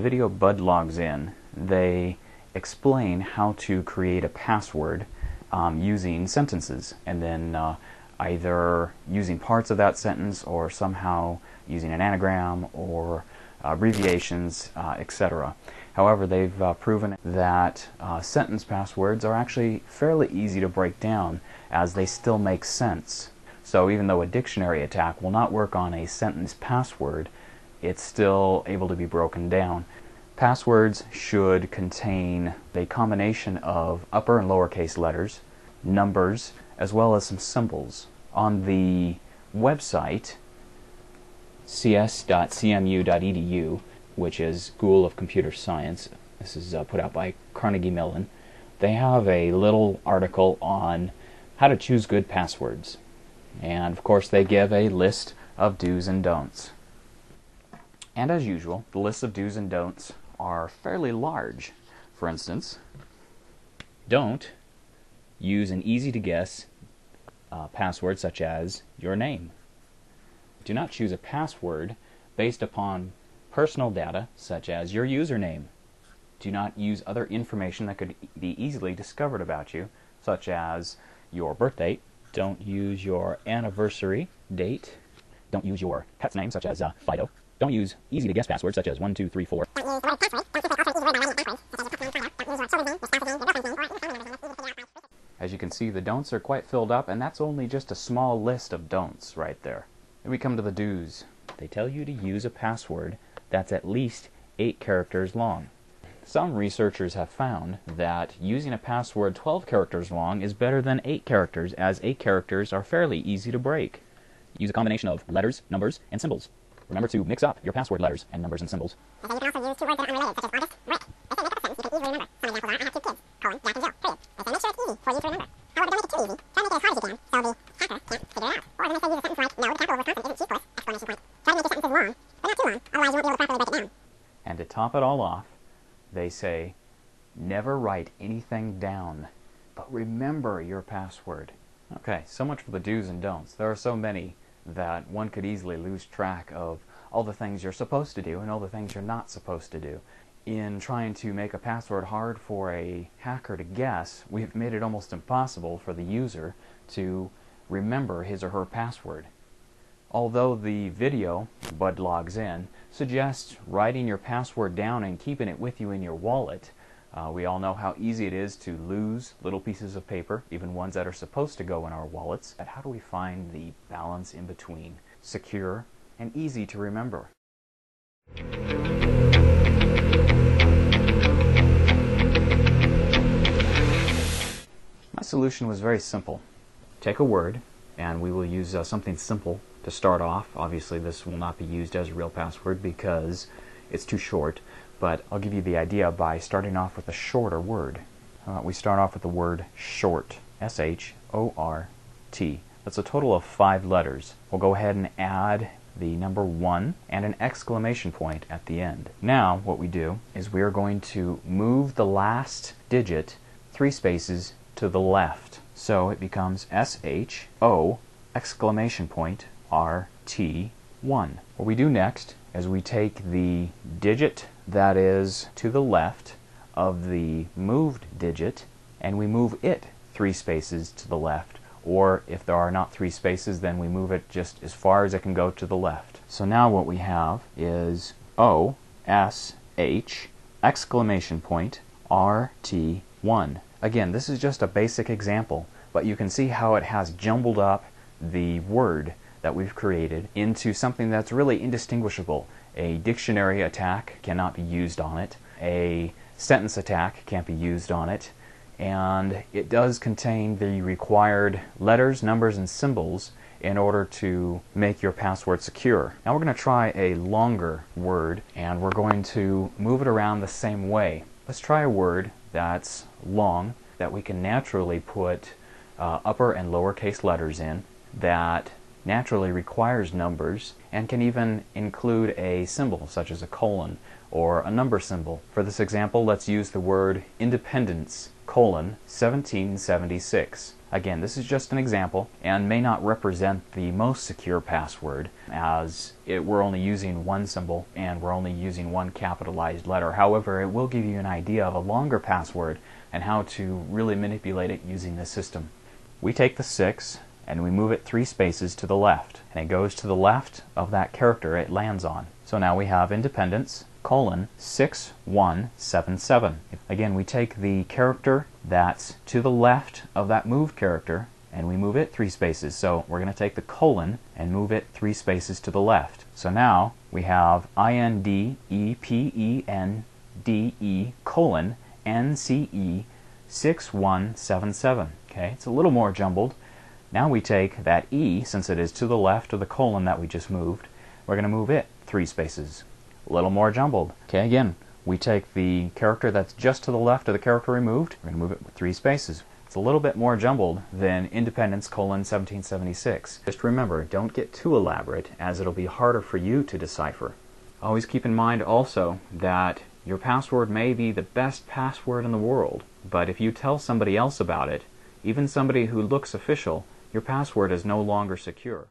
video Bud Logs In, they explain how to create a password using sentences, and then either using parts of that sentence or somehow using an anagram or abbreviations, etc. However, they've proven that sentence passwords are actually fairly easy to break down, as they still make sense. So even though a dictionary attack will not work on a sentence password, it's still able to be broken down. Passwords should contain a combination of upper and lowercase letters, numbers, as well as some symbols. On the website cs.cmu.edu, which is School of Computer Science, this is put out by Carnegie Mellon, they have a little article on how to choose good passwords. And of course they give a list of do's and don'ts. And as usual, the lists of do's and don'ts are fairly large. For instance, don't use an easy-to-guess password such as your name. Do not choose a password based upon personal data such as your username. Do not use other information that could be easily discovered about you, such as your birth date. Don't use your anniversary date. Don't use your pet's name, such as Fido. Don't use easy-to-guess passwords such as 1, 2, 3, 4. As you can see, the don'ts are quite filled up, and that's only just a small list of don'ts right there. Then we come to the do's. They tell you to use a password that's at least 8 characters long. Some researchers have found that using a password 12 characters long is better than 8 characters, as 8 characters are fairly easy to break. Use a combination of letters, numbers, and symbols. Remember to mix up your password letters and numbers and symbols. You can also use 2 words that are unrelated, such as August, Rick. If they make up a sentence, you can easily remember. Some examples are, I have 2 kids, colon, Jack and Jill, period. They say make sure it's easy for you to remember. However, don't make it too easy. Try to make it as hard as you can, so the hacker can't figure it out. Or they may say use a sentence like, no, the capital of Wisconsin isn't cheapless, exclamation point. Try to make your sentences long, but not too long, otherwise you won't be able to properly break it down. And to top it all off, they say, never write anything down, but remember your password. Okay, so much for the do's and don'ts. There are so many that one could easily lose track of all the things you're supposed to do and all the things you're not supposed to do. In trying to make a password hard for a hacker to guess, we've made it almost impossible for the user to remember his or her password. Although the video, Bud Logs In, suggests writing your password down and keeping it with you in your wallet, we all know how easy it is to lose little pieces of paper, even ones that are supposed to go in our wallets. But how do we find the balance in between secure and easy to remember? My solution was very simple. Take a word, and we will use something simple to start off. Obviously this will not be used as a real password because it's too short, but I'll give you the idea by starting off with a shorter word. We start off with the word short, S-H-O-R-T. That's a total of 5 letters. We'll go ahead and add the number 1 and an exclamation point at the end. Now what we do is we are going to move the last digit 3 spaces to the left. So it becomes S-H-O exclamation point R-T 1. What we do next is we take the digit that is to the left of the moved digit and we move it 3 spaces to the left, or if there are not 3 spaces, then we move it just as far as it can go to the left. So now what we have is O-S-H exclamation point R-T-1. Again, this is just a basic example, but you can see how it has jumbled up the word that we've created into something that's really indistinguishable. A dictionary attack cannot be used on it. A sentence attack can't be used on it. And it does contain the required letters, numbers, and symbols in order to make your password secure. Now we're going to try a longer word, and we're going to move it around the same way. Let's try a word that's long, that we can naturally put upper and lowercase letters in, that naturally requires numbers, and can even include a symbol such as a colon or a number symbol. For this example, let's use the word independence, colon, 1776. Again, this is just an example and may not represent the most secure password, as we're only using one symbol and we're only using one capitalized letter. However, it will give you an idea of a longer password and how to really manipulate it using this system. We take the 6 and we move it 3 spaces to the left, and it goes to the left of that character it lands on. So now we have Independence, colon, 6177. Again, we take the character that's to the left of that moved character and we move it 3 spaces. So we're going to take the colon and move it 3 spaces to the left. So now we have INDEPENDE colon NCE 6177. Okay, it's a little more jumbled. Now we take that E, since it is to the left of the colon that we just moved, we're going to move it 3 spaces. A little more jumbled. Okay, again, we take the character that's just to the left of the character we moved, we're going to move it 3 spaces. It's a little bit more jumbled than Independence colon 1776. Just remember, don't get too elaborate, as it'll be harder for you to decipher. Always keep in mind also that your password may be the best password in the world, but if you tell somebody else about it, even somebody who looks official, your password is no longer secure.